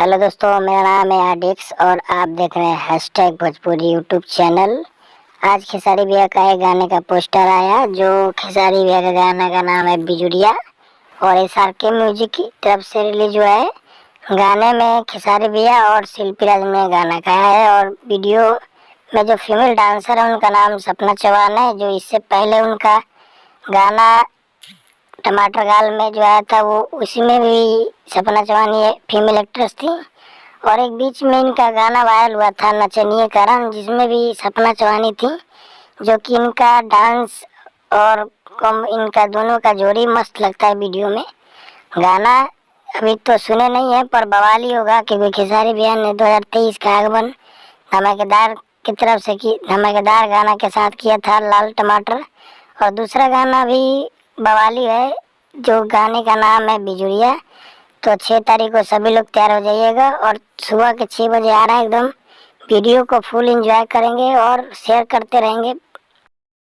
Hello दोस्तों, मेरा नाम है आडिक्स और आप देख रहे हैं हैशटैग भोजपुरी यूट्यूब चैनल। आज खेसारी भैया का एक गाने का पोस्टर आया, जो खेसारी भैया का गाना का नाम है बिजुरिया और SRK म्यूजिक की तरफ से रिलीज हुआ है। गाने में खेसारी भैया और शिल्पी राज ने गाना गाया है और वीडियो में जो फीमेल डांसर है उनका नाम सपना चौहान है, जो इससे पहले उनका गाना टमाटर गाल में जो आया था वो उसी में भी सपना चौहान ये फीमेल एक्ट्रेस थी। और एक बीच में इनका गाना वायरल हुआ था नचनिए करण, जिसमें भी सपना चौहान थी, जो कि इनका डांस और इनका दोनों का जोड़ी मस्त लगता है वीडियो में। गाना अभी तो सुने नहीं है पर बवाली होगा, क्योंकि खेसारी भैया ने 2023 का आगमन धमाकेदार की तरफ से की धमाकेदार गाना के साथ किया था लाल टमाटर, और दूसरा गाना भी बवाली है जो गाने का नाम है बिजुरिया। तो 6 तारीख को सभी लोग तैयार हो जाइएगा और सुबह के 6 बजे आ रहा है एकदम। वीडियो को फुल एंजॉय करेंगे और शेयर करते रहेंगे।